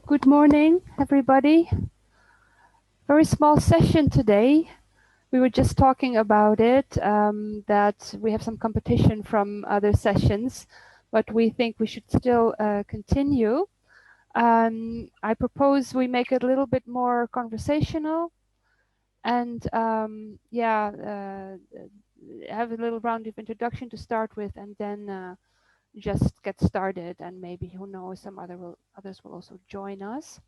Good morning, everybody. Very small session today. We were just talking about it, that we have some competition from other sessions, but we think we should still continue. I propose we make it a little bit more conversational and have a little round of introduction to start with, and then just get started, and maybe, who knows, some others will also join us.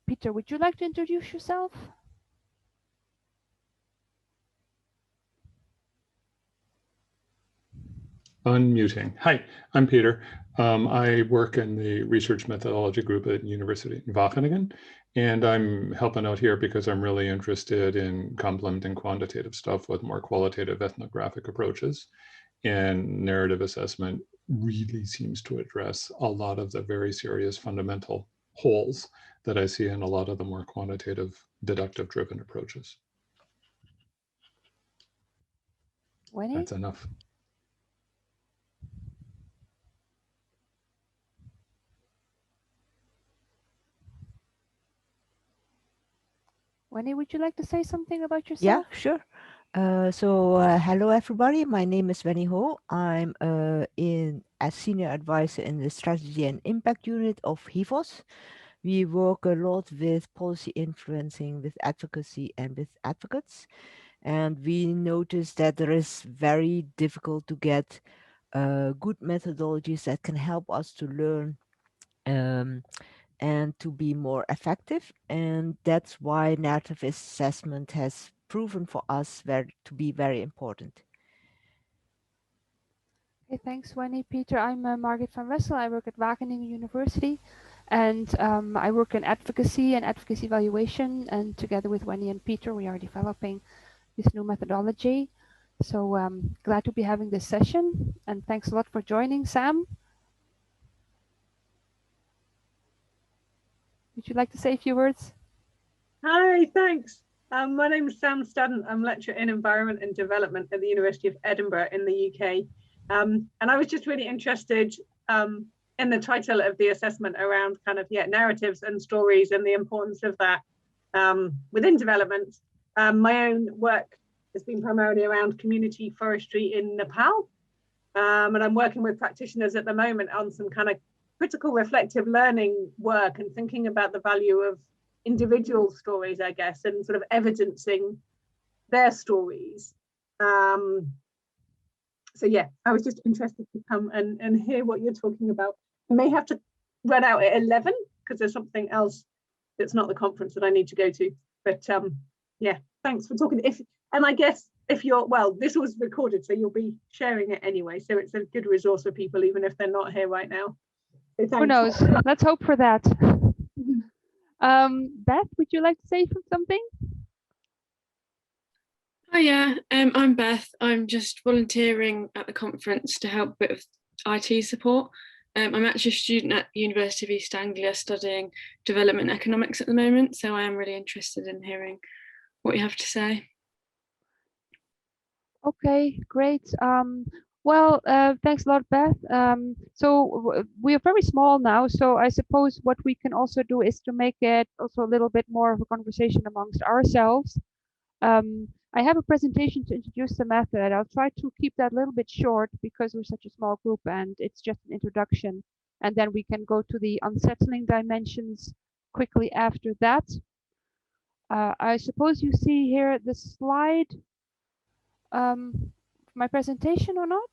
Peter, would you like to introduce yourself? Unmuting. Hi, I'm Peter. I work in the research methodology group at University in Wageningen, and I'm helping out here because I'm really interested in complementing quantitative stuff with more qualitative ethnographic approaches. And narrative assessment really seems to address a lot of the very serious fundamental holes that I see in a lot of the more quantitative, deductive-driven approaches. Winnie? That's enough. Winnie, would you like to say something about yourself? Yeah, sure. Hello everybody. My name is Wenny Ho. I'm as senior advisor in the strategy and impact unit of HIVOS. We work a lot with policy influencing, with advocacy, and with advocates. And we notice that there is very difficult to get good methodologies that can help us to learn and to be more effective. And that's why narrative assessment has proven for us to be very important. Okay, thanks, Winnie. Peter, I'm Margit van Wessel. I work at Wageningen University, and I work in advocacy and advocacy evaluation. And together with Winnie and Peter, we are developing this new methodology. So glad to be having this session, and thanks a lot for joining. Sam, would you like to say a few words? Hi, thanks. My name is Sam Stadden. I'm lecturer in environment and development at the University of Edinburgh in the UK. And I was just really interested in the title of the assessment around kind of narratives and stories and the importance of that within development. My own work has been primarily around community forestry in Nepal. And I'm working with practitioners at the moment on some kind of critical reflective learning work and thinking about the value of individual stories, I guess, and sort of evidencing their stories. So yeah, I was just interested to come and hear what you're talking about. I may have to run out at 11 because there's something else that's not the conference that I need to go to. But yeah, thanks for talking. And I guess if you're, well, this was recorded, so you'll be sharing it anyway. So it's a good resource for people, even if they're not here right now. So who knows? Let's hope for that. Beth, would you like to say something? Hiya, I'm Beth. I'm just volunteering at the conference to help with IT support. I'm actually a student at the University of East Anglia studying development economics at the moment, so I am really interested in hearing what you have to say. Okay, great. Well, thanks a lot, Beth. So we are very small now, so I suppose what we can also do is to make it also a little bit more of a conversation amongst ourselves. I have a presentation to introduce the method. I'll try to keep that a little bit short because we're such a small group and it's just an introduction. And then we can go to the unsettling dimensions quickly after that. I suppose you see here the slide. My presentation or not?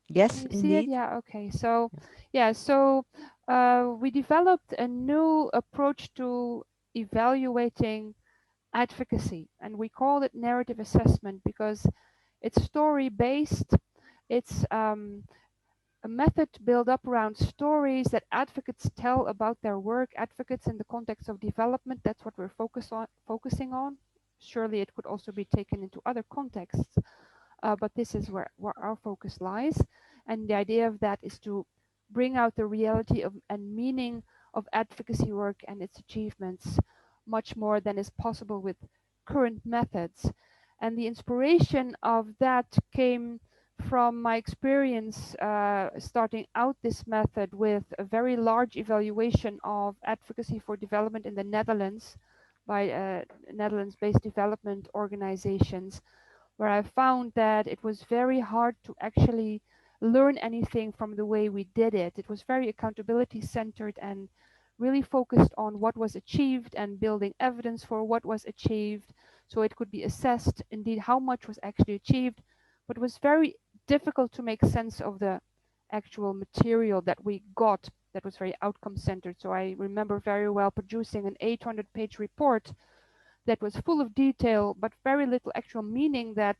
Yes, Can you see it? indeed. Yeah, okay. So yeah, so we developed a new approach to evaluating advocacy, and we call it narrative assessment because it's story based. It's a method built up around stories that advocates tell about their work. Advocates in the context of development, that's what we're focusing on. Surely it could also be taken into other contexts, but this is where our focus lies. And the idea of that is to bring out the reality of and meaning of advocacy work and its achievements much more than is possible with current methods. And the inspiration of that came from my experience starting out this method with a very large evaluation of advocacy for development in the Netherlands by Netherlands-based development organizations, where I found that it was very hard to actually learn anything from the way we did it. It was very accountability centered and really focused on what was achieved and building evidence for what was achieved, so it could be assessed indeed how much was actually achieved, but it was very difficult to make sense of the actual material that we got that was very outcome centered. So I remember very well producing an 800-page report that was full of detail but very little actual meaning that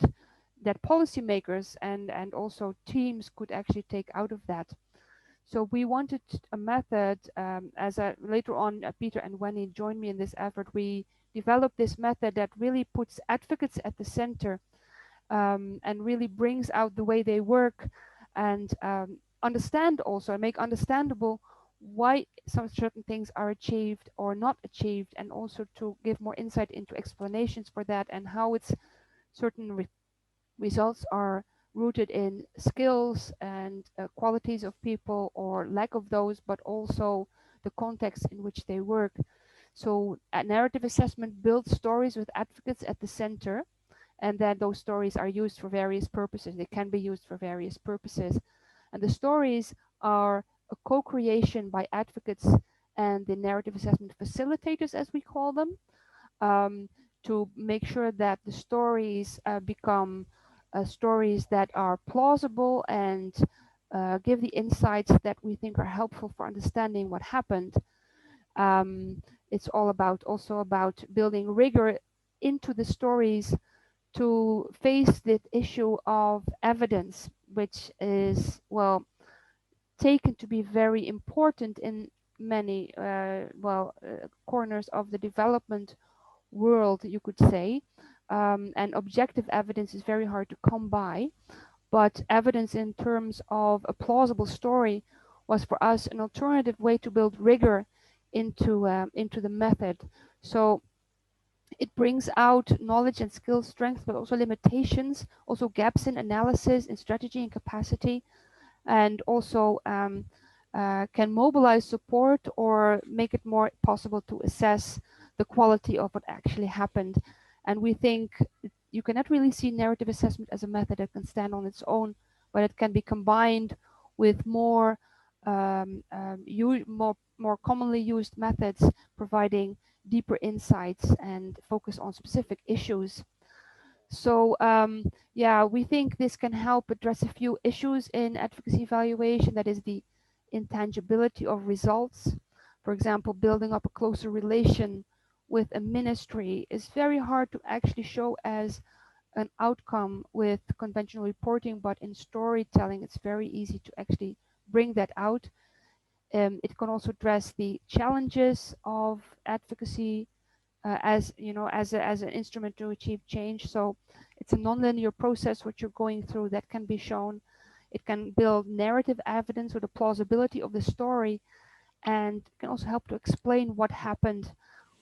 policymakers and also teams could actually take out of that. So we wanted a method, later on Peter and Wendy joined me in this effort. We developed this method that really puts advocates at the center, and really brings out the way they work, and understand also and make understandable why some certain things are achieved or not achieved, and also to give more insight into explanations for that and how it's certain results are rooted in skills and qualities of people or lack of those, but also the context in which they work. So a narrative assessment builds stories with advocates at the center, and then those stories are used for various purposes. They can be used for various purposes. And the stories are a co-creation by advocates and the narrative assessment facilitators, as we call them, to make sure that the stories become stories that are plausible and give the insights that we think are helpful for understanding what happened. It's all about also about building rigor into the stories to face the issue of evidence, which is, well, taken to be very important in many corners of the development world, you could say. And objective evidence is very hard to come by, but evidence in terms of a plausible story was for us an alternative way to build rigor into the method. So it brings out knowledge and skill strength, but also limitations, also gaps in analysis, in strategy and capacity, and also can mobilize support or make it more possible to assess the quality of what actually happened. And we think you cannot really see narrative assessment as a method that can stand on its own, but it can be combined with more commonly used methods, providing deeper insights and focus on specific issues. So yeah, we think this can help address a few issues in advocacy evaluation. That is the intangibility of results. For example, building up a closer relation with a ministry is very hard to actually show as an outcome with conventional reporting, but in storytelling, it's very easy to actually bring that out. It can also address the challenges of advocacy as you know, as an instrument to achieve change. So it's a nonlinear process what you're going through that can be shown. It can build narrative evidence or the plausibility of the story, and can also help to explain what happened,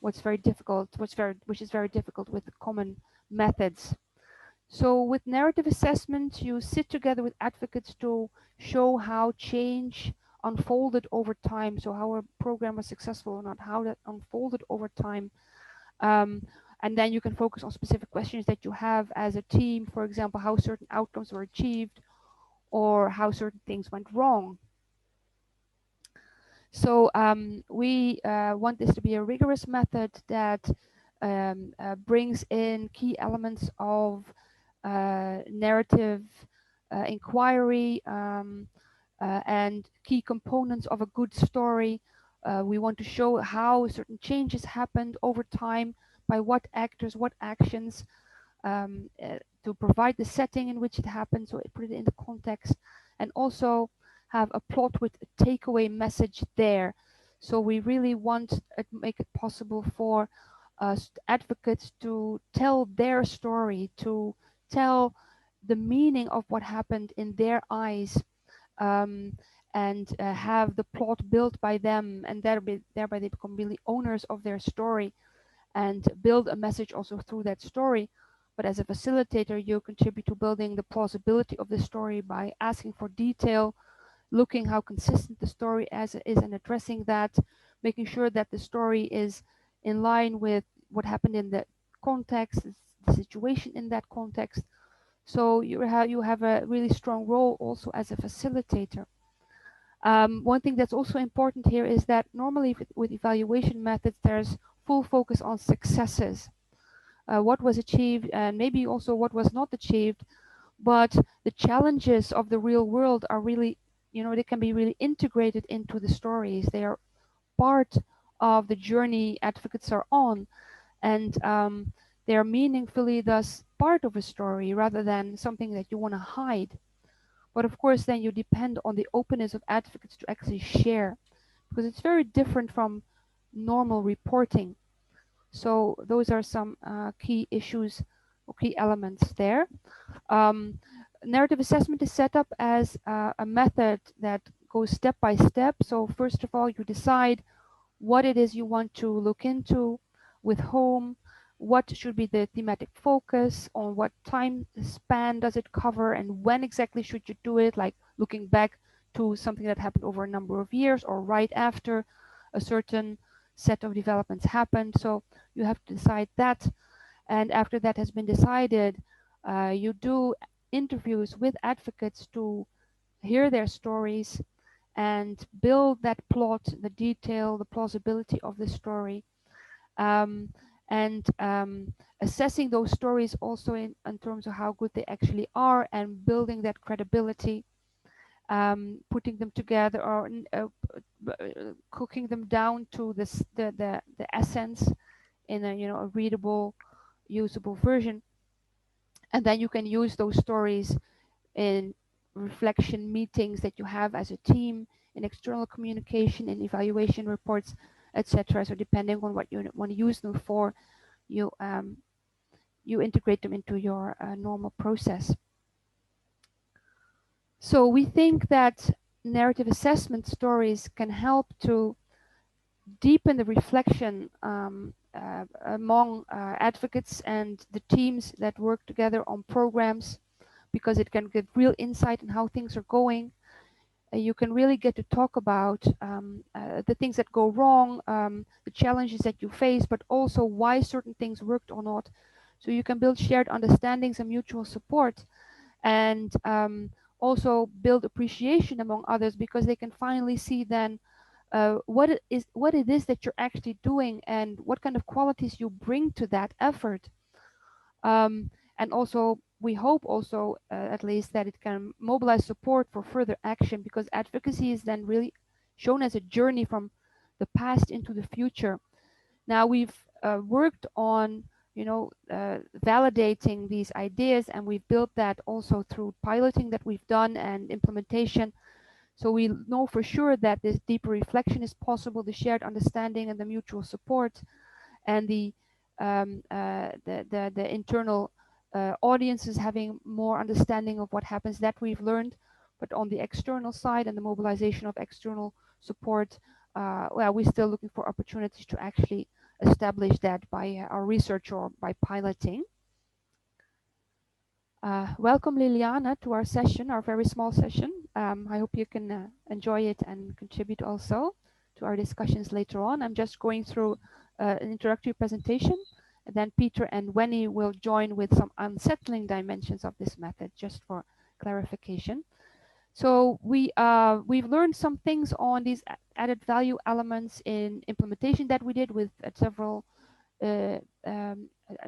which is very difficult with the common methods. So with narrative assessment, you sit together with advocates to show how change unfolded over time. So how a program was successful or not, how that unfolded over time. And then you can focus on specific questions that you have as a team, for example, how certain outcomes were achieved or how certain things went wrong. So we want this to be a rigorous method that brings in key elements of narrative inquiry and key components of a good story. We want to show how certain changes happened over time, by what actors, what actions, to provide the setting in which it happened, so put it in the context, and also have a plot with a takeaway message there. So we really want to make it possible for advocates to tell their story, to tell the meaning of what happened in their eyes, and have the plot built by them, and thereby they become really owners of their story and build a message also through that story. but as a facilitator, you contribute to building the plausibility of the story by asking for detail, looking how consistent the story as it is and addressing that, making sure that the story is in line with what happened in the context, the situation in that context. So you have a really strong role also as a facilitator. One thing that's also important here is that normally with evaluation methods, there's full focus on successes, what was achieved and maybe also what was not achieved, but the challenges of the real world are really, they can be really integrated into the stories. They are part of the journey advocates are on, and they are meaningfully thus part of a story rather than something that you want to hide. But of course, then you depend on the openness of advocates to actually share, because it's very different from normal reporting. So those are some key issues or key elements there. Narrative assessment is set up as a method that goes step by step. So first of all, you decide what it is you want to look into, with whom, what should be the thematic focus, on what time span does it cover, and when exactly should you do it, like looking back to something that happened over a number of years or right after a certain set of developments happened. So you have to decide that. And after that has been decided, you do interviews with advocates to hear their stories and build that plot, the detail, the plausibility of the story, and assessing those stories also in terms of how good they actually are and building that credibility, putting them together or cooking them down to the essence in a readable, usable version. And then you can use those stories in reflection meetings that you have as a team, in external communication, in evaluation reports, etc. So depending on what you want to use them for, you integrate them into your normal process. So we think that narrative assessment stories can help to deepen the reflection among advocates and the teams that work together on programs, because it can give real insight in how things are going. You can really get to talk about the things that go wrong, the challenges that you face, but also why certain things worked or not. So you can build shared understandings and mutual support, and also build appreciation among others, because they can finally see then what it is that you're actually doing and what kind of qualities you bring to that effort. And also, we hope also, at least, that it can mobilize support for further action, because advocacy is then really shown as a journey from the past into the future. Now, we've worked on, validating these ideas, and we've built that also through piloting that we've done and implementation. So we know for sure that this deeper reflection is possible, the shared understanding and the mutual support, and the internal audiences having more understanding of what happens, that we've learned. But on the external side and the mobilization of external support, well, we're still looking for opportunities to actually establish that by our research or by piloting. Welcome, Liliana, to our session, our very small session. I hope you can enjoy it and contribute also to our discussions later on. I'm just going through an introductory presentation, and then Peter and Wenny will join with some unsettling dimensions of this method, just for clarification. So we've learned some things on these added value elements in implementation that we did with several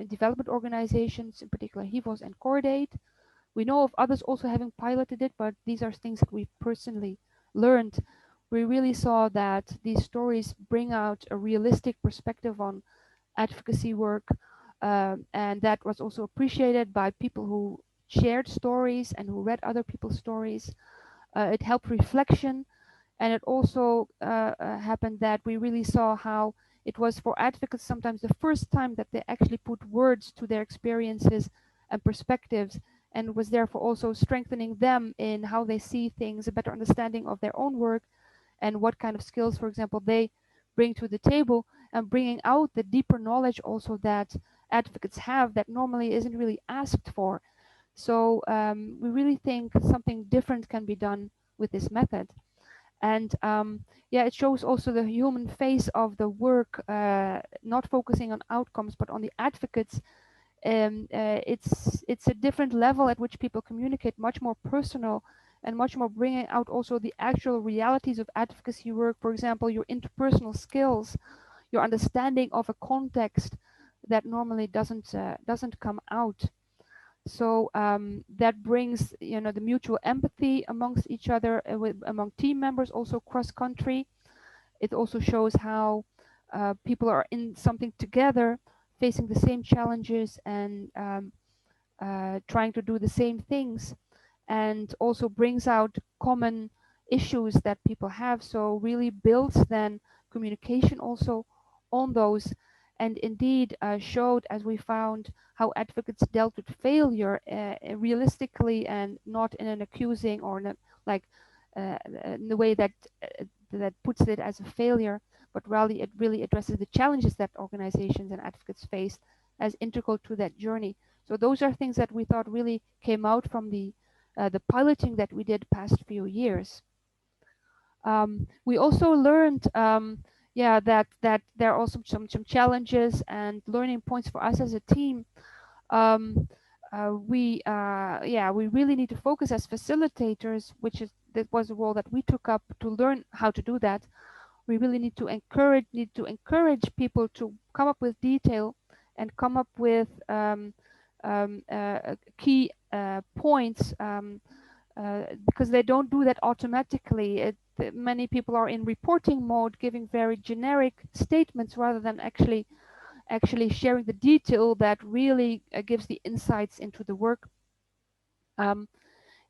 development organizations, in particular HIVOS and Cordate. We know of others also having piloted it, but these are things that we personally learned. We really saw that these stories bring out a realistic perspective on advocacy work, and that was also appreciated by people who shared stories and who read other people's stories. It helped reflection, and it also happened that we really saw how it was for advocates sometimes the first time that they actually put words to their experiences and perspectives, and was therefore also strengthening them in how they see things, a better understanding of their own work, and what kind of skills, for example, they bring to the table, and bringing out the deeper knowledge also that advocates have that normally isn't really asked for. So we really think something different can be done with this method. And yeah, it shows also the human face of the work, not focusing on outcomes, but on the advocates. It's a different level at which people communicate, much more personal and much more bringing out also the actual realities of advocacy work. For example, your interpersonal skills, your understanding of a context that normally doesn't come out. So that brings, you know, the mutual empathy amongst each other, among team members, also cross country. It also shows how people are in something together, facing the same challenges and trying to do the same things, and also brings out common issues that people have. So really builds then communication also on those, and indeed showed, as we found, how advocates dealt with failure realistically and not in an accusing or in a, like in the way that that puts it as a failure, but rather it really addresses the challenges that organizations and advocates face as integral to that journey. So those are things that we thought really came out from the piloting that we did past few years. We also learned, yeah, that there are also some challenges and learning points for us as a team. Yeah, we really need to focus as facilitators, which is that was a role that we took up to learn how to do that. We really need to encourage people to come up with detail and come up with key points, because they don't do that automatically. Many people are in reporting mode, giving very generic statements rather than actually sharing the detail that really gives the insights into the work.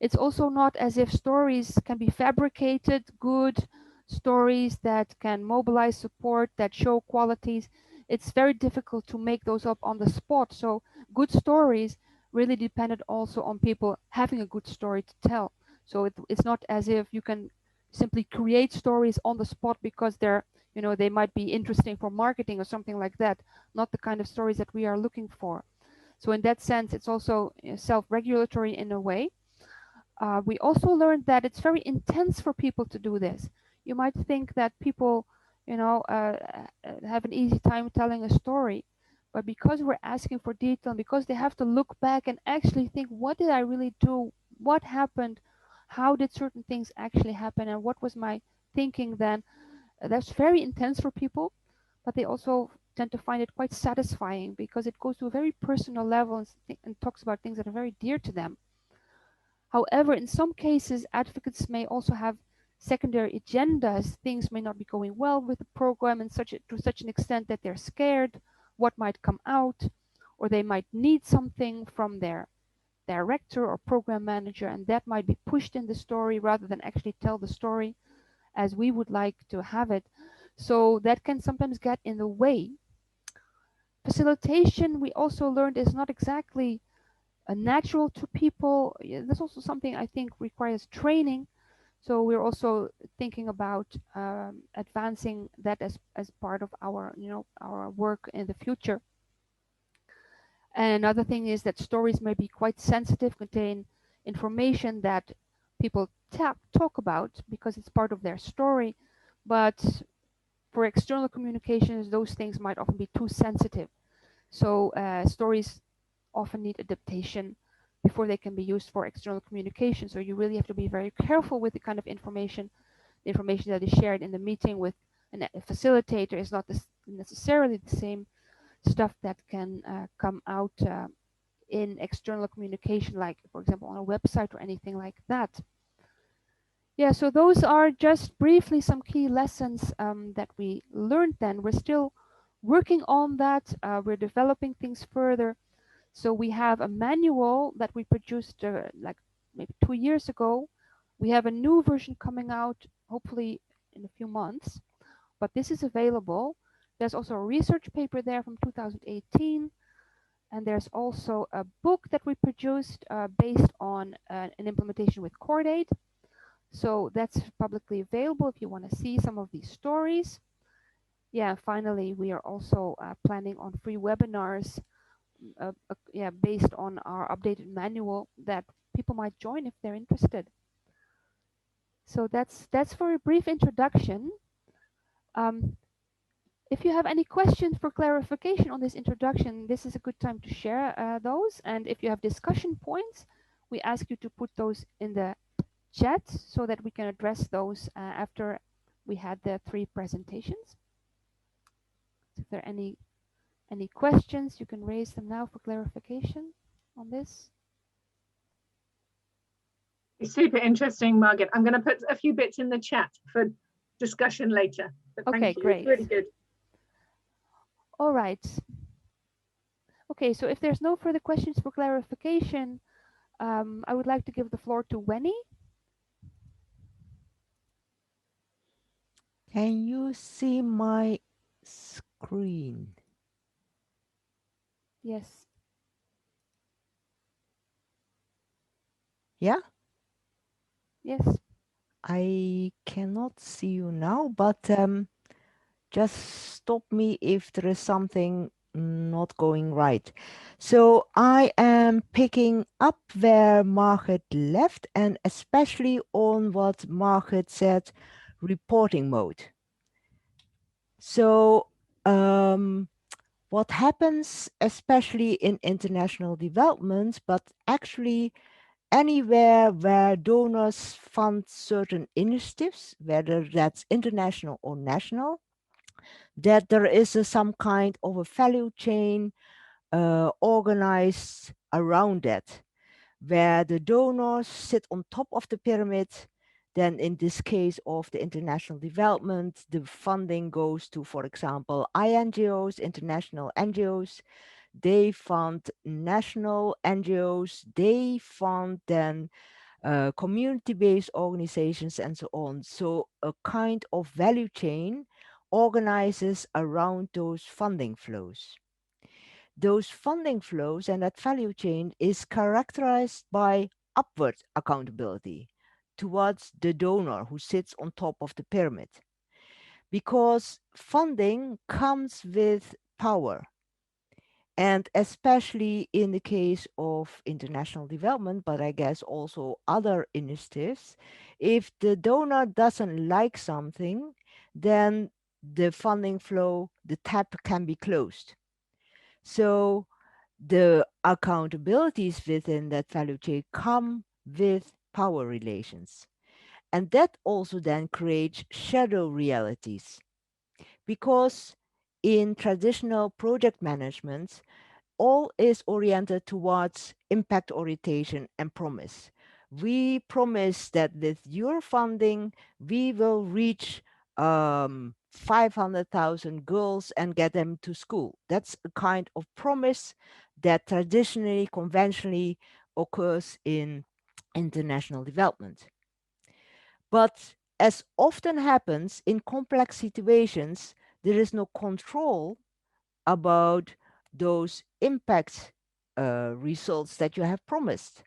It's also not as if stories can be fabricated, good stories that can mobilize support, that show qualities. It's very difficult to make those up on the spot. So good stories really depended also on people having a good story to tell. So it's not as if you can simply create stories on the spot because they're, you know, they might be interesting for marketing or something like that. Not the kind of stories that we are looking for. So in that sense, it's also self-regulatory in a way. We also learned that it's very intense for people to do this. You might think that people, you know, have an easy time telling a story, but because we're asking for detail, because they have to look back and actually think, what did I really do? What happened? How did certain things actually happen? And what was my thinking then? That's very intense for people, but they also tend to find it quite satisfying because it goes to a very personal level and talks about things that are very dear to them. However, in some cases, advocates may also have secondary agendas. Things may not be going well with the program and to such an extent that they're scared what might come out, or they might need something from their director or program manager, and that might be pushed in the story rather than actually tell the story as we would like to have it. So that can sometimes get in the way. Facilitation, we also learned, is not exactly natural to people. That's also something I think requires training. So we're also thinking about advancing that as part of our, you know, our work in the future. And another thing is that stories may be quite sensitive, contain information that people talk about because it's part of their story. But for external communications, those things might often be too sensitive. So stories often need adaptation before they can be used for external communication. So you really have to be very careful with the kind of information. The information that is shared in the meeting with a facilitator is not necessarily the same stuff that can come out in external communication, like, for example, on a website or anything like that. Yeah, so those are just briefly some key lessons that we learned then. We're still working on that. We're developing things further. So we have a manual that we produced like maybe 2 years ago. We have a new version coming out hopefully in a few months, but this is available. There's also a research paper there from 2018, and there's also a book that we produced based on an implementation with Chordate. So that's publicly available if you want to see some of these stories. Yeah, finally, we are also planning on free webinars based on our updated manual that people might join if they're interested. So that's for a brief introduction. Um, if you have any questions for clarification on this introduction, this is a good time to share those. And if you have discussion points, we ask you to put those in the chat so that we can address those after we had the 3 presentations. If there are any questions, you can raise them now for clarification on this. It's super interesting, Margaret. I'm going to put a few bits in the chat for discussion later. But Okay, thank you. great. It's really good. All right. Okay, so if there's no further questions for clarification, I would like to give the floor to Wenny. Can you see my screen? Yes. Yeah? Yes. I cannot see you now, but just stop me if there is something not going right. So I am picking up where Margaret left, and especially on what Margaret said, reporting mode. So what happens, especially in international development, but actually anywhere where donors fund certain initiatives, whether that's international or national, that there is some kind of a value chain organized around that, where the donors sit on top of the pyramid. Then in this case of the international development, the funding goes to, for example, INGOs, international NGOs. They fund national NGOs. They fund then community-based organizations and so on. So a kind of value chain organizes around those funding flows. Those funding flows and that value chain is characterized by upward accountability towards the donor who sits on top of the pyramid. Because funding comes with power. And especially in the case of international development, but I guess also other initiatives, if the donor doesn't like something, then the funding flow, the tap can be closed. So the accountabilities within that value chain come with power relations. And that also then creates shadow realities. Because in traditional project management, all is oriented towards impact orientation and promise. We promise that with your funding, we will reach 500,000 girls and get them to school. That's a kind of promise that traditionally, conventionally occurs in international development. But as often happens in complex situations, there is no control about those impact results that you have promised.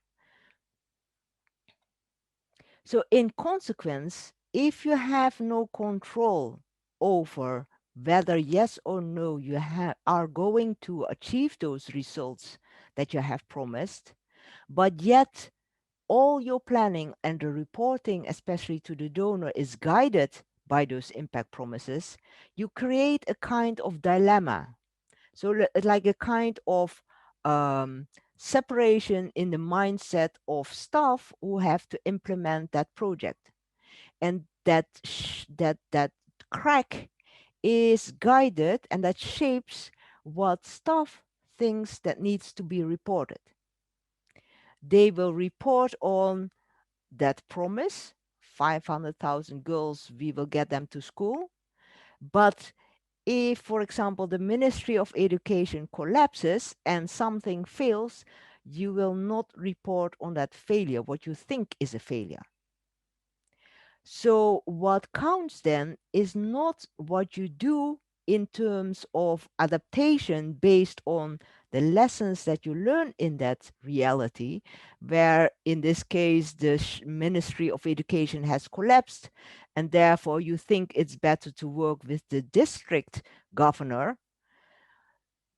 So in consequence, if you have no control over whether yes or no you are going to achieve those results that you have promised, but yet all your planning and the reporting, especially to the donor, is guided by those impact promises, you create a kind of dilemma. So like a kind of separation in the mindset of staff who have to implement that project. And that crack is guided and that shapes what staff thinks that needs to be reported. They will report on that promise, 500,000 girls, we will get them to school. But if, for example, the Ministry of Education collapses and something fails, you will not report on that failure, what you think is a failure. So what counts then is not what you do in terms of adaptation based on the lessons that you learn in that reality, where in this case the Ministry of Education has collapsed, and therefore you think it's better to work with the district governor.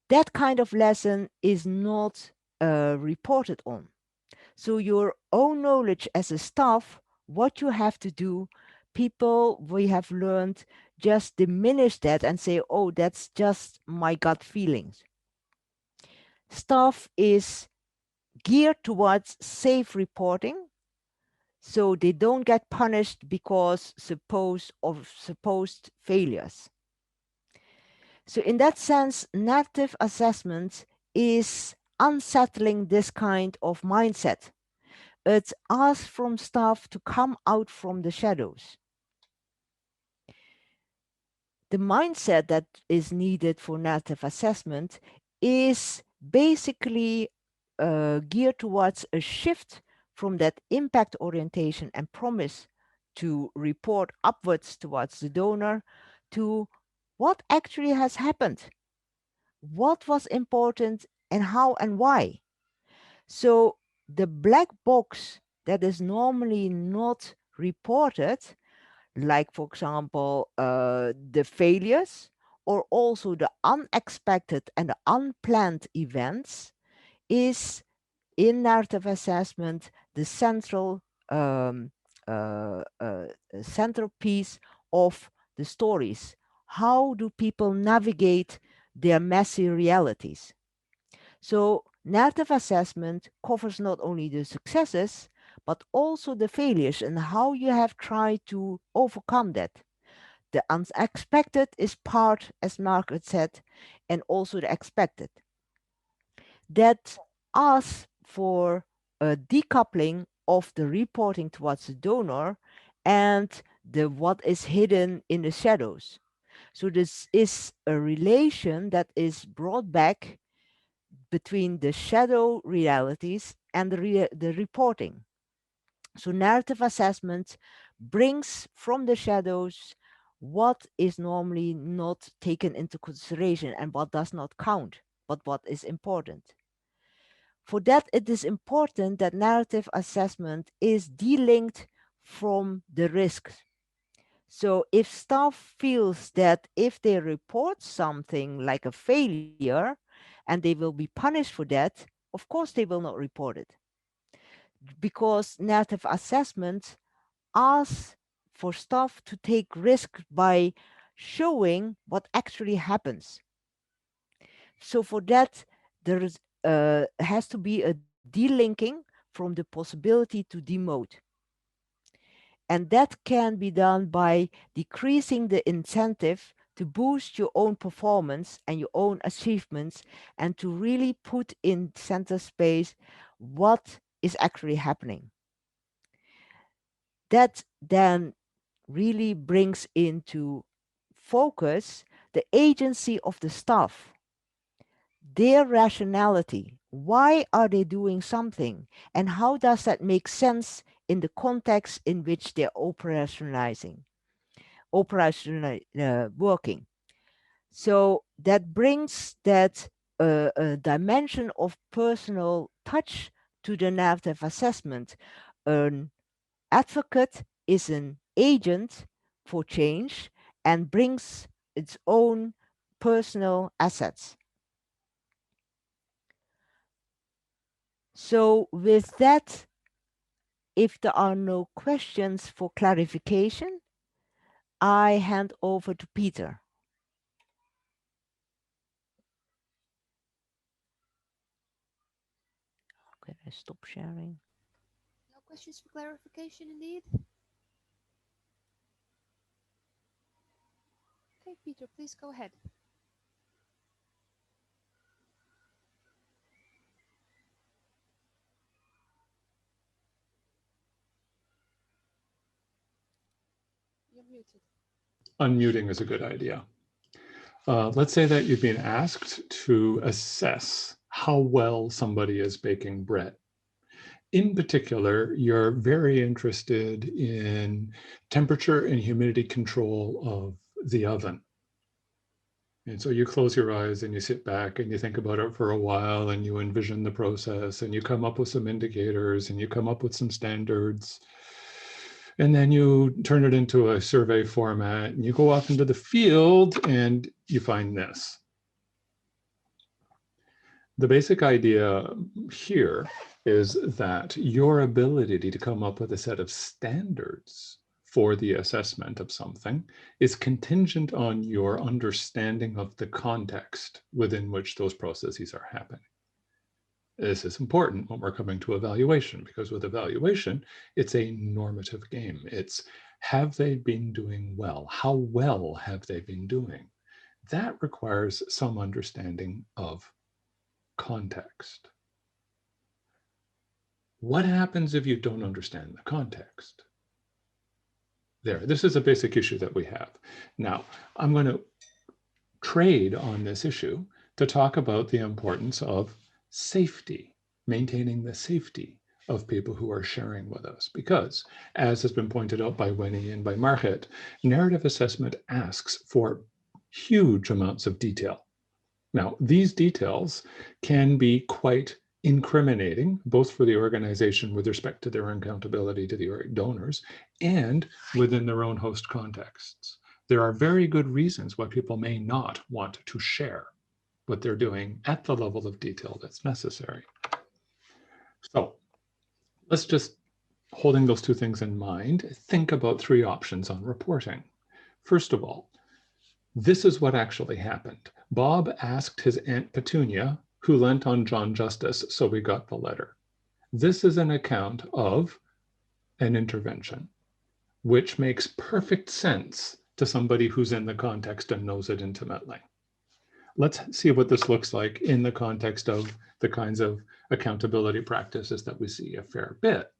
that kind of lesson is not reported on. So your own knowledge as a staff, what you have to do, people we have learned just diminish that and say, oh, that's just my gut feelings. Staff is geared towards safe reporting, so they don't get punished because supposed failures. So in that sense, narrative assessment is unsettling this kind of mindset. It asks from staff to come out from the shadows. The mindset that is needed for narrative assessment is basically geared towards a shift from that impact orientation and promise to report upwards towards the donor to what actually has happened, what was important, and how and why. So the black box that is normally not reported, like for example, the failures or also the unexpected and the unplanned events, is in narrative assessment the um, central piece of the stories. How do people navigate their messy realities? So narrative assessment covers not only the successes, but also the failures and how you have tried to overcome that. The unexpected is part, as Margaret said, and also the expected. That asks for a decoupling of the reporting towards the donor and the what is hidden in the shadows. So this is a relation that is brought back between the shadow realities and the reporting. So narrative assessment brings from the shadows what is normally not taken into consideration and what does not count, but what is important. For that, it is important that narrative assessment is delinked from the risks. So if staff feels that if they report something like a failure and they will be punished for that, of course they will not report it. Because narrative assessment asks for staff to take risk by showing what actually happens. So for that, there is, has to be a delinking from the possibility to demote. And that can be done by decreasing the incentive to boost your own performance and your own achievements and to really put in center space what is actually happening. That then really brings into focus the agency of the staff, their rationality. Why are they doing something? And how does that make sense in the context in which they're working? So that brings that a dimension of personal touch to the narrative assessment. An advocate is an agent for change and brings its own personal assets. So with that, if there are no questions for clarification, I hand over to Peter. Can I stop sharing? No questions for clarification indeed. Okay, Peter, please go ahead. You're muted. Unmuting is a good idea. Let's say that you've been asked to assess how well somebody is baking bread. In particular, you're very interested in temperature and humidity control of the oven. And so you close your eyes and you sit back and you think about it for a while and you envision the process and you come up with some indicators and you come up with some standards. And then you turn it into a survey format and you go off into the field and you find this. The basic idea here is that your ability to come up with a set of standards for the assessment of something is contingent on your understanding of the context within which those processes are happening. This is important when we're coming to evaluation, because with evaluation, it's a normative game. It's, have they been doing well? How well have they been doing? That requires some understanding of context. What happens if you don't understand the context? There, this is a basic issue that we have. Now, I'm going to trade on this issue to talk about the importance of safety, maintaining the safety of people who are sharing with us. Because, as has been pointed out by Winnie and by Margit, narrative assessment asks for huge amounts of detail. Now, these details can be quite incriminating, both for the organization with respect to their accountability to the donors and within their own host contexts. There are very good reasons why people may not want to share what they're doing at the level of detail that's necessary. So let's just, holding those two things in mind, think about three options on reporting. First of all, this is what actually happened. Bob asked his Aunt Petunia, who lent on John Justice, so we got the letter. This is an account of an intervention, which makes perfect sense to somebody who's in the context and knows it intimately. Let's see what this looks like in the context of the kinds of accountability practices that we see a fair bit.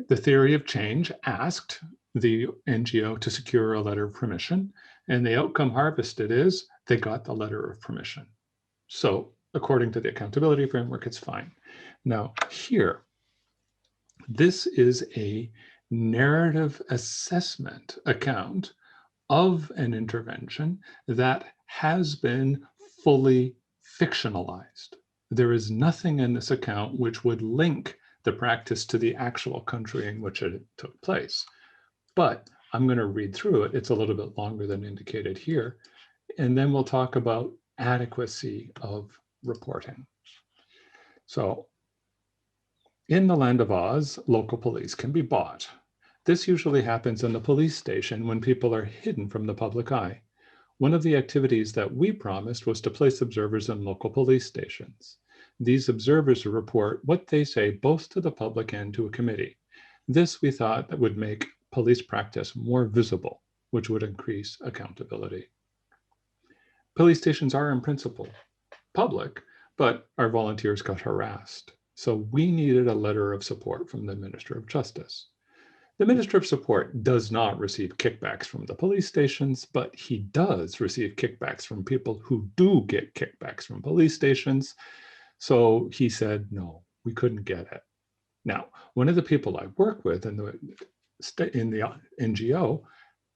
The theory of change asked the NGO to secure a letter of permission, and the outcome harvested is they got the letter of permission. So according to the accountability framework, it's fine. Now here, this is a narrative assessment account of an intervention that has been fully fictionalized. There is nothing in this account which would link the practice to the actual country in which it took place. But I'm going to read through it. It's a little bit longer than indicated here. And then we'll talk about adequacy of reporting. So in the Land of Oz, local police can be bought. This usually happens in the police station when people are hidden from the public eye. One of the activities that we promised was to place observers in local police stations. These observers report what they say both to the public and to a committee. This we thought that would make police practice more visible, which would increase accountability. Police stations are in principle public, but our volunteers got harassed. So we needed a letter of support from the Minister of Justice. The Minister of Support does not receive kickbacks from the police stations, but he does receive kickbacks from people who do get kickbacks from police stations. So he said, no, we couldn't get it. Now, one of the people I work with in the NGO,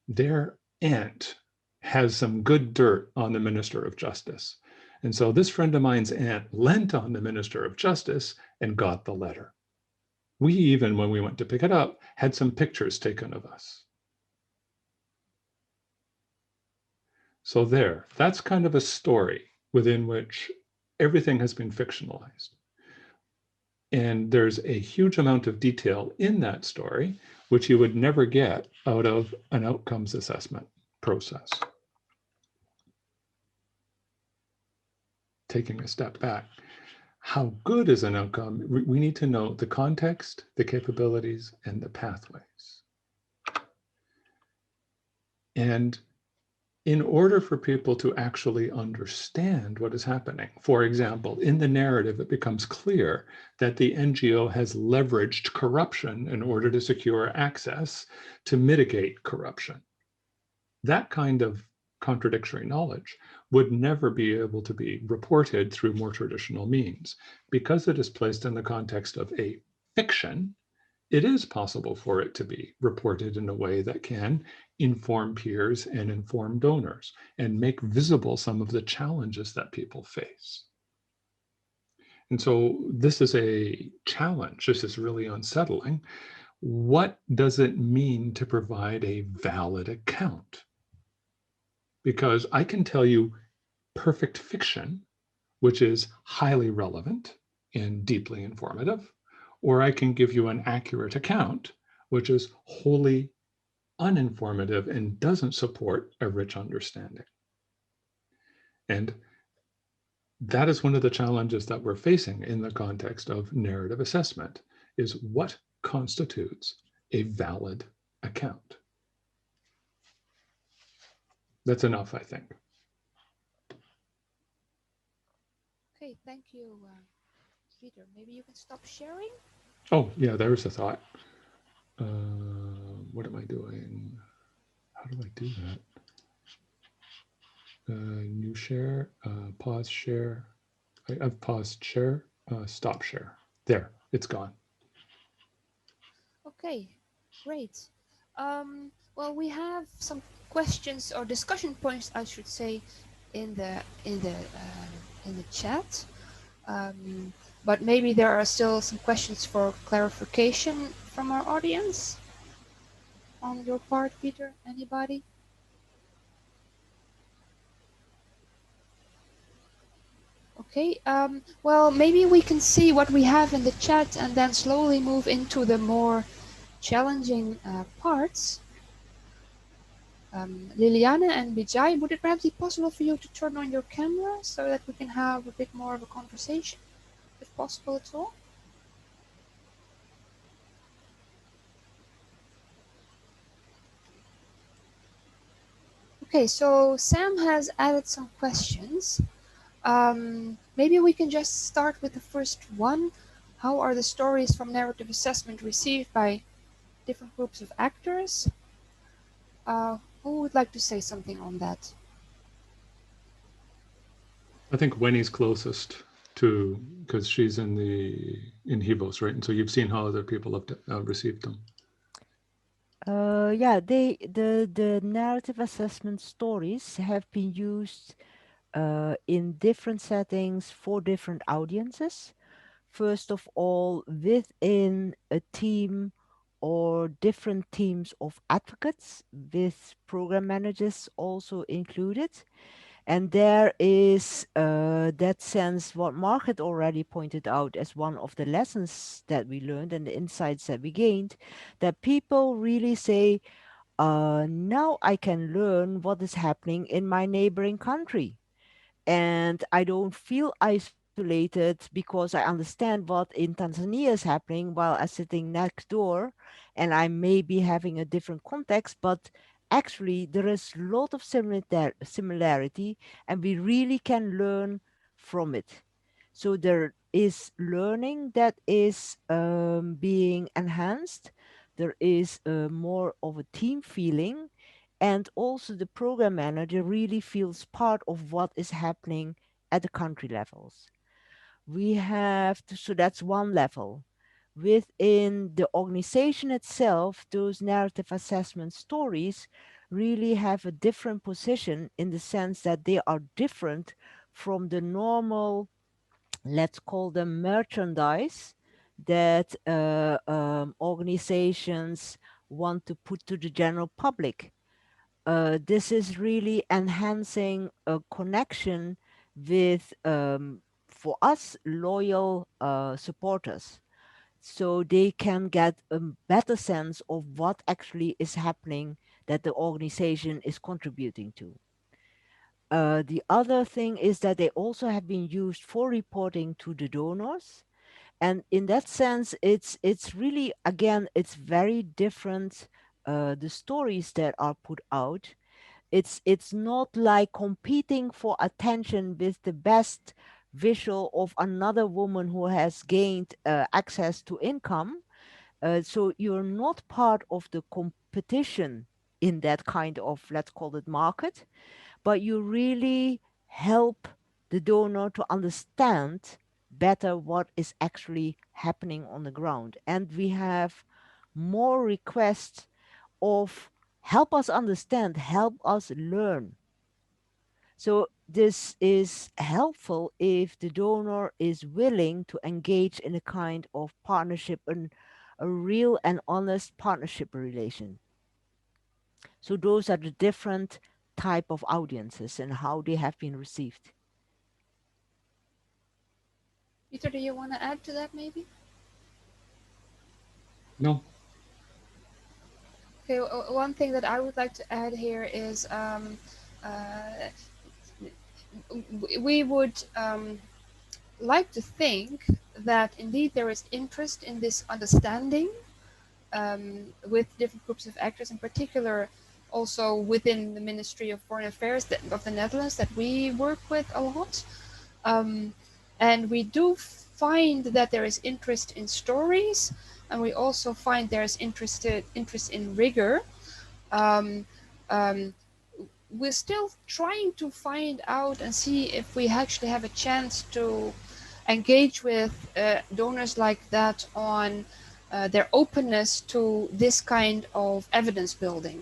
their aunt has some good dirt on the Minister of Justice. And so this friend of mine's aunt lent on the Minister of Justice and got the letter. We even, when we went to pick it up, had some pictures taken of us. So there, that's kind of a story within which everything has been fictionalized. And there's a huge amount of detail in that story, which you would never get out of an outcomes assessment process. Taking a step back, how good is an outcome? We need to know the context, the capabilities, and the pathways. And in order for people to actually understand what is happening, for example, in the narrative, it becomes clear that the NGO has leveraged corruption in order to secure access to mitigate corruption. That kind of contradictory knowledge would never be able to be reported through more traditional means. Because it is placed in the context of a fiction, it is possible for it to be reported in a way that can inform peers and inform donors and make visible some of the challenges that people face. And so this is a challenge. This is really unsettling. What does it mean to provide a valid account? Because I can tell you perfect fiction which is highly relevant and deeply informative, or I can give you an accurate account, which is wholly uninformative and doesn't support a rich understanding. And that is one of the challenges that we're facing in the context of narrative assessment, is what constitutes a valid account. That's enough, I think. Okay, thank you, Peter. Maybe you can stop sharing? Oh, yeah, there's a thought. What am I doing? How do I do that? New share, pause share. I've paused share, stop share. There, it's gone. Okay, great. Well, we have some questions or discussion points, I should say, in the chat. But maybe there are still some questions for clarification from our audience on your part, Peter. Anybody? Okay, well, maybe we can see what we have in the chat and then slowly move into the more challenging parts. Liliana and Bijay, would it perhaps be possible for you to turn on your camera so that we can have a bit more of a conversation, if possible at all? Okay, so Sam has added some questions. Maybe we can just start with the first one. How are the stories from narrative assessment received by different groups of actors? Who would like to say something on that? I think Winnie's closest to, because she's in HEVOS, right? And so you've seen how other people have received them. Yeah, the narrative assessment stories have been used in different settings for different audiences. First of all, within a team or different teams of advocates, with program managers also included. And there is that sense, what Mark had already pointed out as one of the lessons that we learned and the insights that we gained, that people really say, now I can learn what is happening in my neighboring country. And I don't feel isolated because I understand what in Tanzania is happening while I'm sitting next door and I may be having a different context, but actually there is a lot of similarity and we really can learn from it. So there is learning that is being enhanced. There is more of a team feeling, and also the program manager really feels part of what is happening at the country levels. We have to, so that's one level. Within the organization itself, those narrative assessment stories really have a different position in the sense that they are different from the normal, let's call them merchandise, that organizations want to put to the general public. This is really enhancing a connection with, for us, loyal supporters. So they can get a better sense of what actually is happening that the organization is contributing to. The other thing is that they also have been used for reporting to the donors. And in that sense, it's really, again, it's very different, the stories that are put out. It's not like competing for attention with the best visual of another woman who has gained access to income. So you're not part of the competition in that kind of, let's call it, market, but you really help the donor to understand better what is actually happening on the ground. And we have more requests of help us understand, help us learn. So this is helpful if the donor is willing to engage in a kind of partnership and a real and honest partnership relation. So those are the different type of audiences and how they have been received. Peter, do you want to add to that maybe? No. Okay, one thing that I would like to add here is we would like to think that indeed there is interest in this understanding with different groups of actors, in particular also within the Ministry of Foreign Affairs of the Netherlands that we work with a lot. And we do find that there is interest in stories, and we also find there's interest in rigor. Um, um, we're still trying to find out and see if we actually have a chance to engage with donors like that on their openness to this kind of evidence building,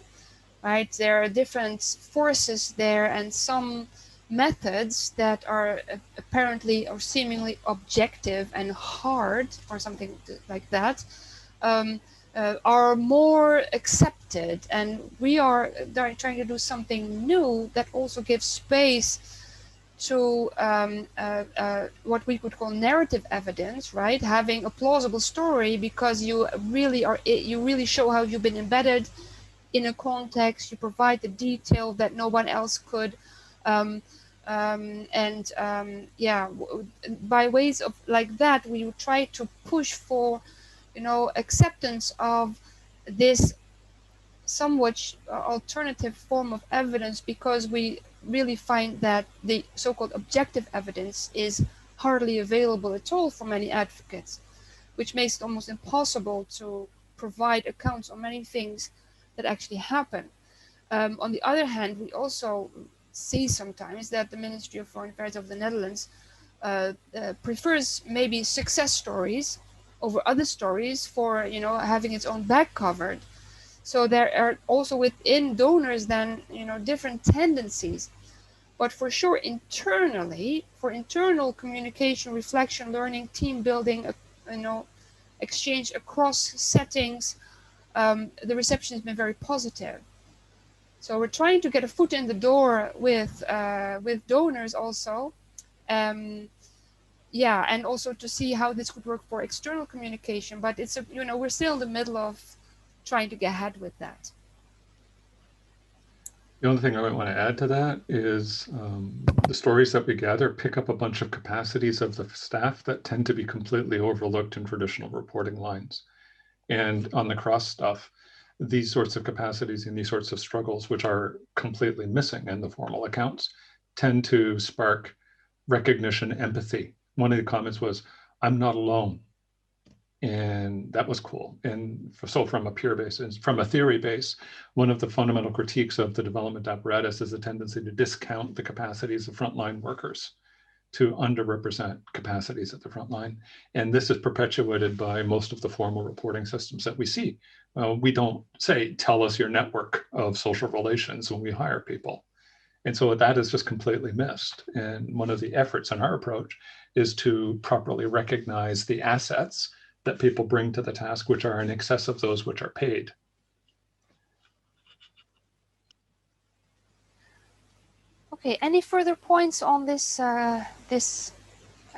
right? There are different forces there and some methods that are apparently or seemingly objective and hard or something like that um, are more accepted, and we are trying to do something new that also gives space to what we could call narrative evidence, right? Having a plausible story because you really show how you've been embedded in a context, you provide the detail that no one else could. Um, yeah, by ways of like that, we would try to push for, acceptance of this somewhat alternative form of evidence, because we really find that the so-called objective evidence is hardly available at all for many advocates, which makes it almost impossible to provide accounts on many things that actually happen. On the other hand, we also see sometimes that the Ministry of Foreign Affairs of the Netherlands prefers maybe success stories over other stories for having its own back covered. So there are also within donors then different tendencies, but for sure internally, for internal communication, reflection, learning, team building, exchange across settings, the reception has been very positive. So we're trying to get a foot in the door with donors also. Yeah, and also to see how this could work for external communication, but it's we're still in the middle of trying to get ahead with that. The only thing I might want to add to that is the stories that we gather pick up a bunch of capacities of the staff that tend to be completely overlooked in traditional reporting lines. And on the cross stuff, these sorts of capacities and these sorts of struggles, which are completely missing in the formal accounts, tend to spark recognition, empathy. One of the comments was, "I'm not alone." And that was cool. And so from a pure basis, from a theory base, one of the fundamental critiques of the development apparatus is a tendency to discount the capacities of frontline workers, to underrepresent capacities at the front line. And this is perpetuated by most of the formal reporting systems that we see. We don't say, tell us your network of social relations when we hire people. And so that is just completely missed. And one of the efforts in our approach is to properly recognize the assets that people bring to the task, which are in excess of those which are paid. Okay, any further points on this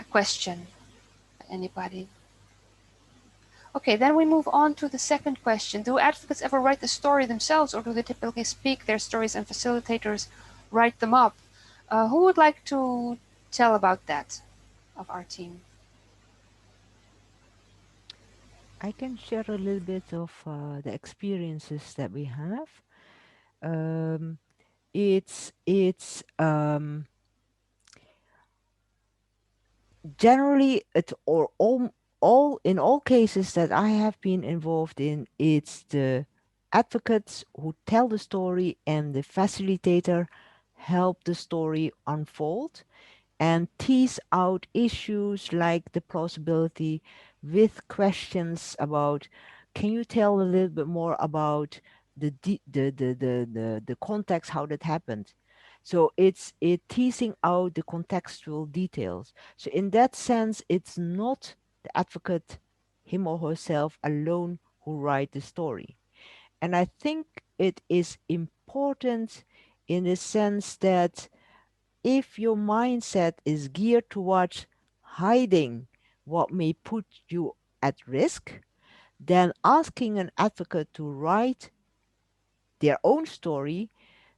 question? Anybody? Okay, then we move on to the second question. Do advocates ever write the story themselves, or do they typically speak their stories and facilitators write them up? Who would like to tell about that of our team? I can share a little bit of the experiences that we have. It's generally it or all in all cases that I have been involved in, it's the advocates who tell the story and the facilitator help the story unfold and tease out issues like the plausibility with questions about, can you tell a little bit more about the context, how that happened? So it's teasing out the contextual details. So in that sense, it's not the advocate, him or herself alone, who write the story. And I think it is important in the sense that if your mindset is geared towards hiding what may put you at risk, then asking an advocate to write their own story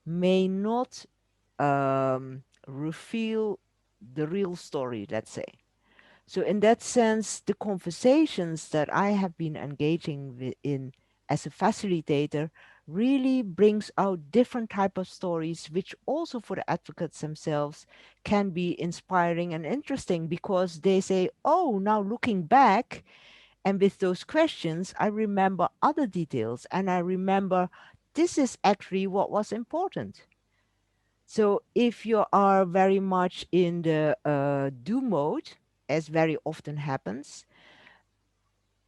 may not reveal the real story, let's say. So in that sense, the conversations that I have been engaging in as a facilitator really brings out different type of stories, which also for the advocates themselves can be inspiring and interesting, because they say, oh, now looking back and with those questions, I remember other details, and I remember this is actually what was important. So if you are very much in the do mode, as very often happens,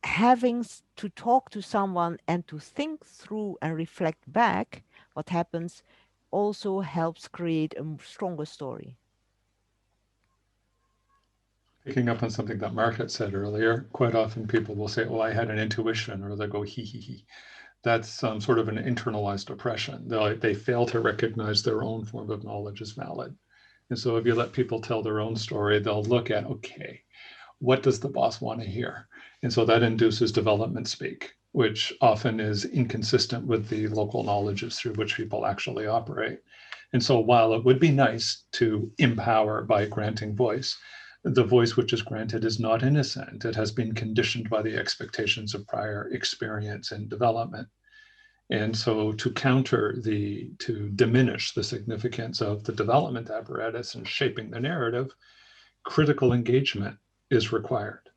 having to talk to someone and to think through and reflect back what happens also helps create a stronger story. Picking up on something that Mark had said earlier, quite often people will say, oh, I had an intuition, or they'll go, hee, hee, hee. That's sort of an internalized oppression. They fail to recognize their own form of knowledge as valid. And so if you let people tell their own story, they'll look at, okay, what does the boss want to hear? And so that induces development speak, which often is inconsistent with the local knowledges through which people actually operate. And so while it would be nice to empower by granting voice, the voice which is granted is not innocent. It has been conditioned by the expectations of prior experience and development. And so to to diminish the significance of the development apparatus and shaping the narrative, critical engagement is required.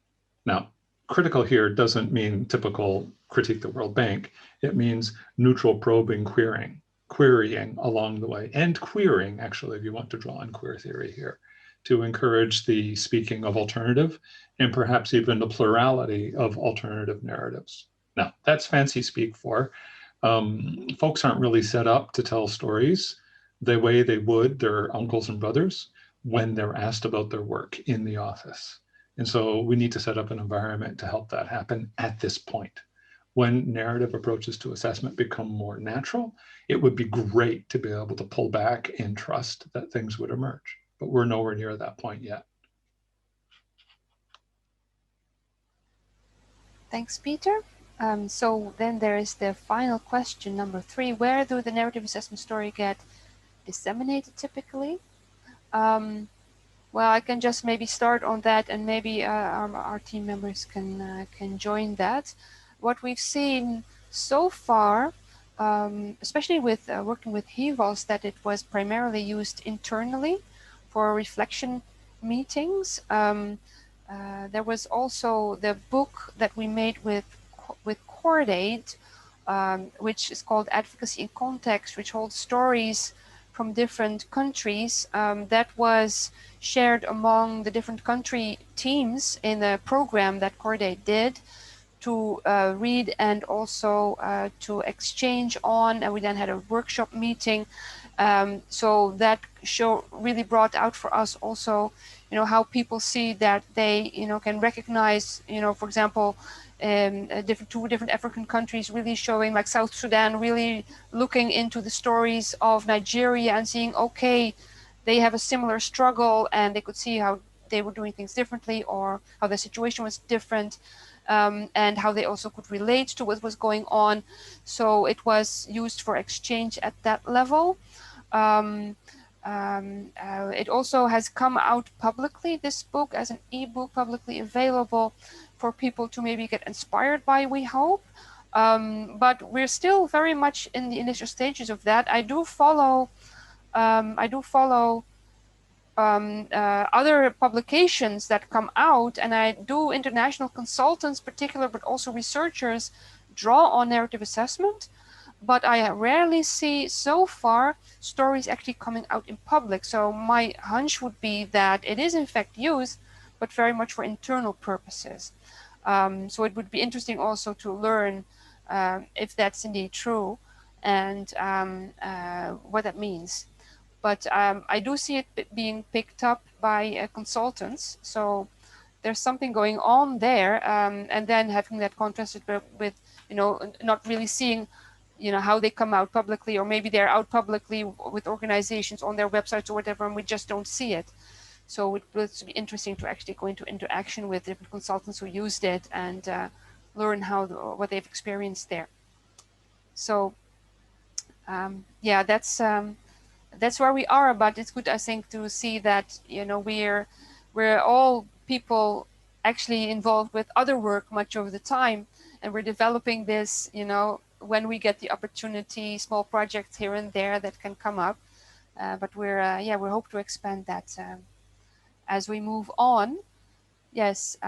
Now, critical here doesn't mean typical critique the World Bank. It means neutral probing, querying along the way, and queering, actually, if you want to draw on queer theory here, to encourage the speaking of alternative and perhaps even the plurality of alternative narratives. Now, that's fancy speak for folks aren't really set up to tell stories the way they would their uncles and brothers when they're asked about their work in the office. And so we need to set up an environment to help that happen at this point. When narrative approaches to assessment become more natural, it would be great to be able to pull back and trust that things would emerge. But we're nowhere near that point yet. Thanks, Peter. So then there is the final question, number 3. Where do the narrative assessment story get disseminated typically? Well, I can just maybe start on that, and maybe our team members can join that. What we've seen so far, especially with working with HEVOS, that it was primarily used internally for reflection meetings. There was also the book that we made with Cordaid, which is called Advocacy in Context, which holds stories from different countries that was shared among the different country teams in a program that Cordaid did to read and also to exchange on, and we then had a workshop meeting. So that show really brought out for us also, how people see that they, can recognize, for example, two different African countries really showing, like South Sudan, really looking into the stories of Nigeria and seeing, okay, they have a similar struggle, and they could see how they were doing things differently or how the situation was different, and how they also could relate to what was going on. So it was used for exchange at that level. It also has come out publicly, this book, as an ebook publicly available for people to maybe get inspired by, we hope. But we're still very much in the initial stages of that. I do follow other publications that come out, and I do international consultants particular, but also researchers draw on narrative assessment. But I rarely see so far stories actually coming out in public. So my hunch would be that it is in fact used, but very much for internal purposes. So it would be interesting also to learn if that's indeed true, and what that means. But I do see it being picked up by consultants. So there's something going on there, and then having that contrasted with not really seeing how they come out publicly, or maybe they're out publicly with organizations on their websites or whatever, and we just don't see it. So it was be interesting to actually go into interaction with different consultants who used it and learn what they've experienced there. So yeah, that's where we are. But it's good, I think, to see that, you know, we're all people actually involved with other work much of the time, and we're developing this, you know, when we get the opportunity, small projects here and there that can come up. But we're yeah, we hope to expand that as we move on. Yes.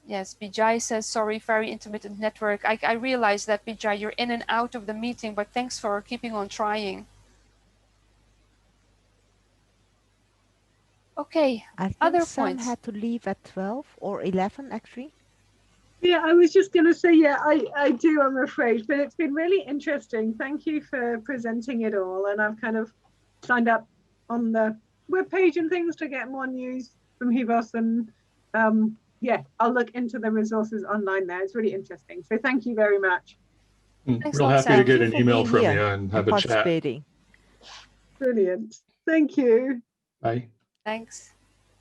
Yes, Bijay says, sorry, very intermittent network. I realize that, Bijay, you're in and out of the meeting, but thanks for keeping on trying. Okay, I think other Sam points. had to leave at 12 or 11 actually. Yeah, I was just going to say, yeah, I do, I'm afraid, but it's been really interesting. Thank you for presenting it all. And I've kind of signed up on the webpage and things to get more news from HIVOS. And yeah, I'll look into the resources online there. It's really interesting. So thank you very much. Thanks Real a lot, happy to Sam. get Thank an you for email being from here you and have a chat. participating. Brilliant. Thank you. Bye. Thanks.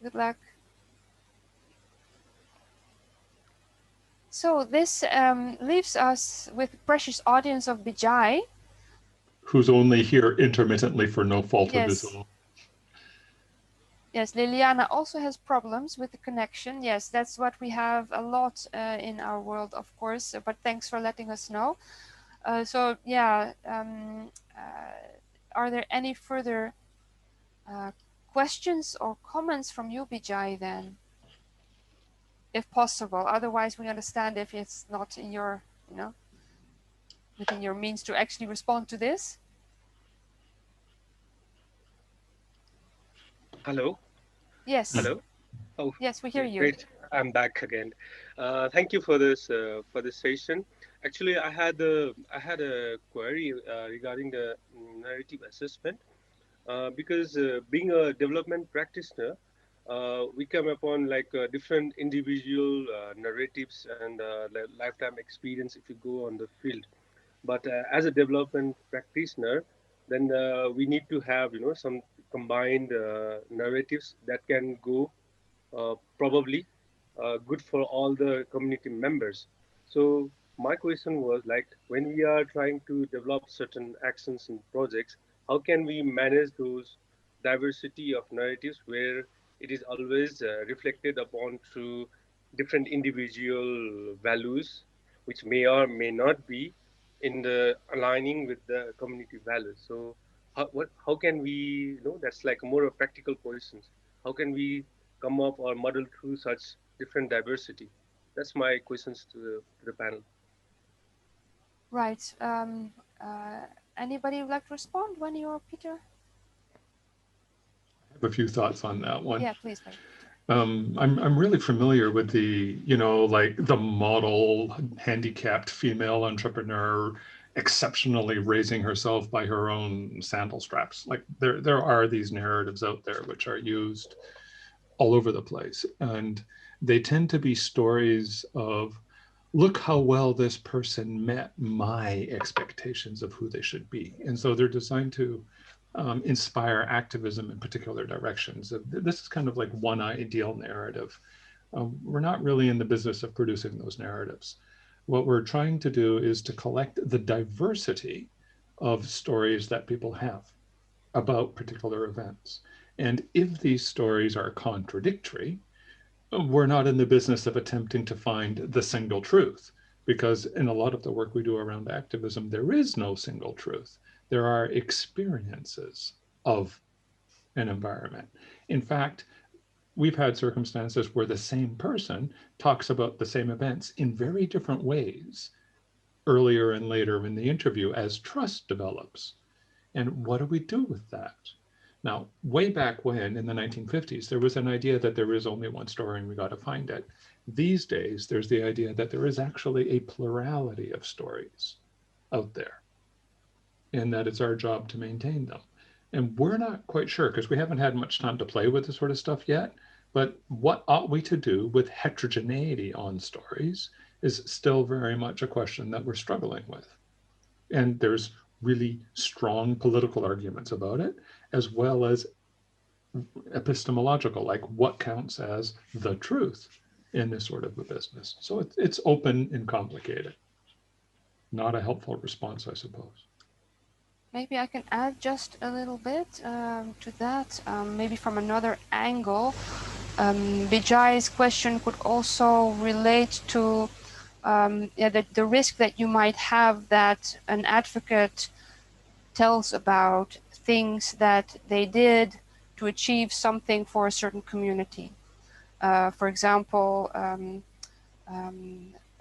Good luck. So this leaves us with the precious audience of Bijay. Who's only here intermittently for no fault of his Yes. own. Yes, Liliana also has problems with the connection. Yes, that's what we have a lot in our world, of course, but thanks for letting us know. So yeah, are there any further questions or comments from you, Bijay, then? If possible, otherwise we understand if it's not in your, you know, within your means to actually respond to this. Hello. Yes. Hello. Oh, yes, we hear you. great. I'm back again. Thank you for this session. Actually, I had a query regarding the narrative assessment because being a development practitioner, we come upon like different individual narratives and lifetime experience if you go on the field. But as a development practitioner, then we need to have some combined narratives that can go probably good for all the community members. So my question was like, when we are trying to develop certain actions and projects, how can we manage those diversity of narratives where it is always reflected upon through different individual values, which may or may not be in the aligning with the community values. So how can we, that's like more of practical questions. How can we come up or muddle through such different diversity? That's my questions to the panel. Right. Anybody would like to respond? Wendy or Peter? I have a few thoughts on that one. Yeah, please. I'm really familiar with the, like the model handicapped female entrepreneur exceptionally raising herself by her own sandal straps. Like there are these narratives out there which are used all over the place. And they tend to be stories of, look how well this person met my expectations of who they should be. And so they're designed to inspire activism in particular directions. This is kind of like one ideal narrative. We're not really in the business of producing those narratives. What we're trying to do is to collect the diversity of stories that people have about particular events. And if these stories are contradictory, we're not in the business of attempting to find the single truth, because in a lot of the work we do around activism, there is no single truth. There are experiences of an environment. In fact, we've had circumstances where the same person talks about the same events in very different ways earlier and later in the interview as trust develops. And what do we do with that? Now, way back when in the 1950s, there was an idea that there is only one story and we got to find it. These days, there's the idea that there is actually a plurality of stories out there and that it's our job to maintain them. And we're not quite sure because we haven't had much time to play with this sort of stuff yet. But what ought we to do with heterogeneity on stories is still very much a question that we're struggling with. And there's really strong political arguments about it, as well as epistemological, like what counts as the truth in this sort of a business. So it's open and complicated. Not a helpful response, I suppose. Maybe I can add just a little bit to that, maybe from another angle. Vijay's question could also relate to the risk that you might have that an advocate tells about things that they did to achieve something for a certain community. For example,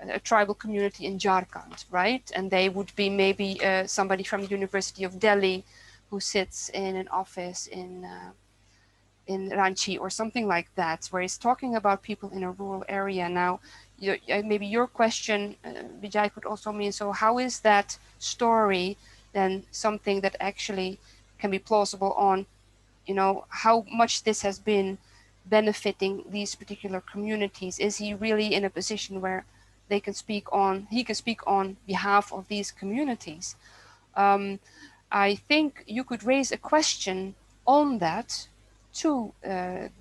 a tribal community in Jharkhand, right? And they would be maybe somebody from the University of Delhi who sits in an office in Ranchi or something like that, where he's talking about people in a rural area. Now, maybe your question, Vijay, could also mean, so how is that story then something that actually can be plausible on, you know, how much this has been benefiting these particular communities? Is he really in a position where he can speak on behalf of these communities? I think you could raise a question on that to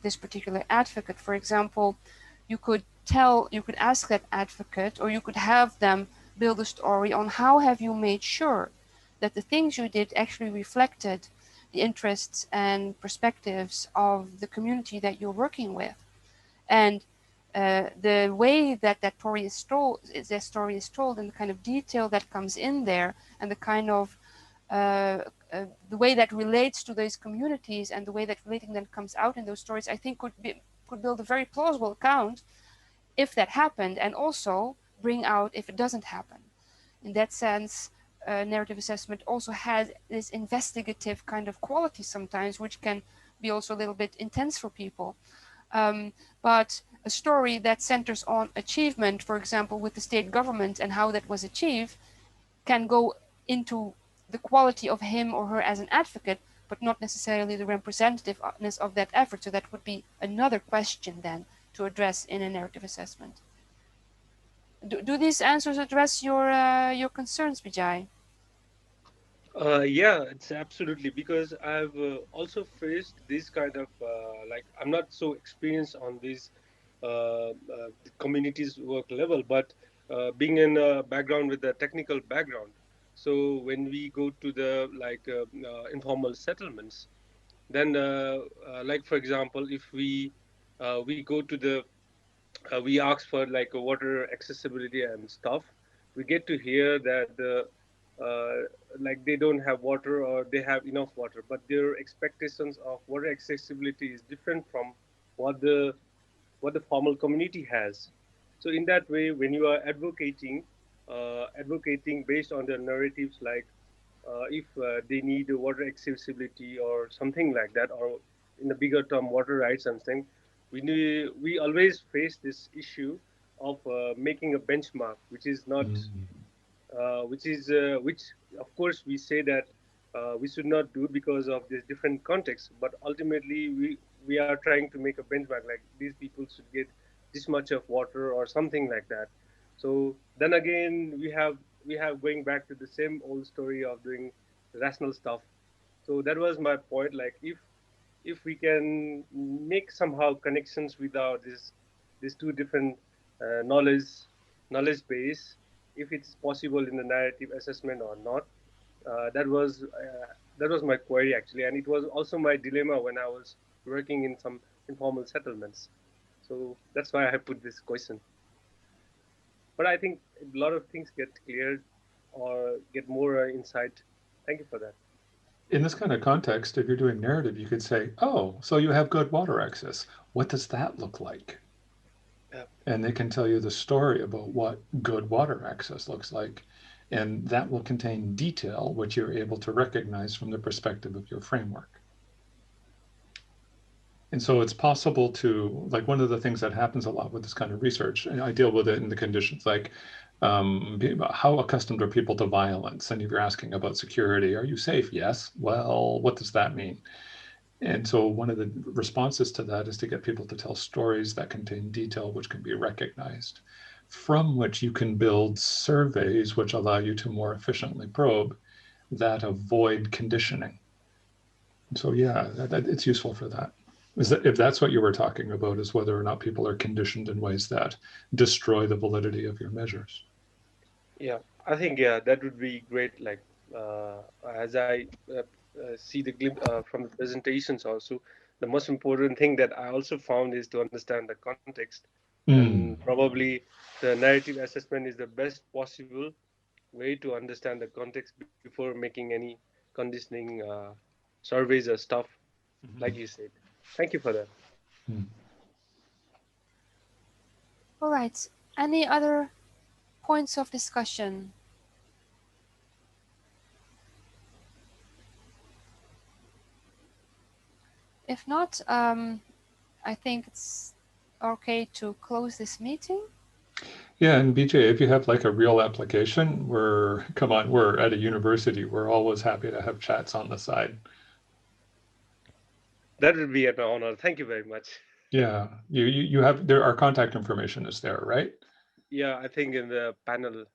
this particular advocate. For example, you could ask that advocate, or you could have them build a story on how have you made sure that the things you did actually reflected the interests and perspectives of the community that you're working with. And the way that story is told, and the kind of detail that comes in there, and the kind of the way that relates to those communities, and the way that relating then comes out in those stories, I think could build a very plausible account if that happened, and also bring out if it doesn't happen. In that sense, narrative assessment also has this investigative kind of quality sometimes, which can be also a little bit intense for people. But a story that centers on achievement, for example, with the state government and how that was achieved, can go into the quality of him or her as an advocate, but not necessarily the representativeness of that effort. So that would be another question then to address in a narrative assessment. Do these answers address your concerns, Vijay? Yeah, it's absolutely, because I've also faced this kind of like, I'm not so experienced on these communities work level, but being in a background with a technical background. So when we go to the like informal settlements, then like for example, if we go to the we ask for like a water accessibility and stuff, we get to hear that like they don't have water or they have enough water, but their expectations of water accessibility is different from what the formal community has. So in that way, when you are advocating based on the narratives, like if they need water accessibility or something like that, or in the bigger term, water rights and things, we always face this issue of making a benchmark, which is not, which of course we say that we should not do because of this different context, but ultimately we are trying to make a benchmark, like these people should get this much of water or something like that. So then again, we have going back to the same old story of doing rational stuff. So that was my point, like if we can make somehow connections without these two different knowledge base, if it's possible in the narrative assessment or not. That was my query actually, and it was also my dilemma when I was working in some informal settlements. So that's why I put this question. But I think a lot of things get cleared or get more insight. Thank you for that. In this kind of context, if you're doing narrative, you could say, oh, so you have good water access. What does that look like? Yeah. And they can tell you the story about what good water access looks like. And that will contain detail, which you're able to recognize from the perspective of your framework. And so it's possible to, like, one of the things that happens a lot with this kind of research, and I deal with it in the conditions like, how accustomed are people to violence? And if you're asking about security, are you safe? Yes. Well, what does that mean? And so one of the responses to that is to get people to tell stories that contain detail which can be recognized, from which you can build surveys which allow you to more efficiently probe that avoid conditioning. And so yeah, it's useful for that. If that's what you were talking about, is whether or not people are conditioned in ways that destroy the validity of your measures. Yeah, I think, yeah, that would be great. Like, as I see the from the presentations also, the most important thing that I also found is to understand the context. And probably the narrative assessment is the best possible way to understand the context before making any conditioning surveys or stuff, like you said. Thank you for that. All right. Any other points of discussion? If not, I think it's okay to close this meeting. Yeah, and BJ, if you have like a real application, come on, we're at a university. We're always happy to have chats on the side. That would be an honor. Thank you very much. Yeah, our contact information is there, right? Yeah, I think in the panel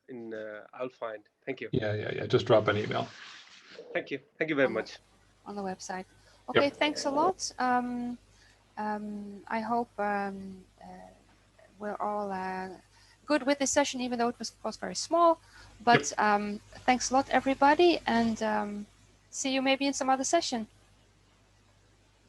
I'll find. Thank you. Yeah. Just drop an email. Thank you. Thank you very much. On the website. Okay, yep. Thanks a lot. I hope we're all good with this session, even though it was very small. But yep. Thanks a lot, everybody, and see you maybe in some other session.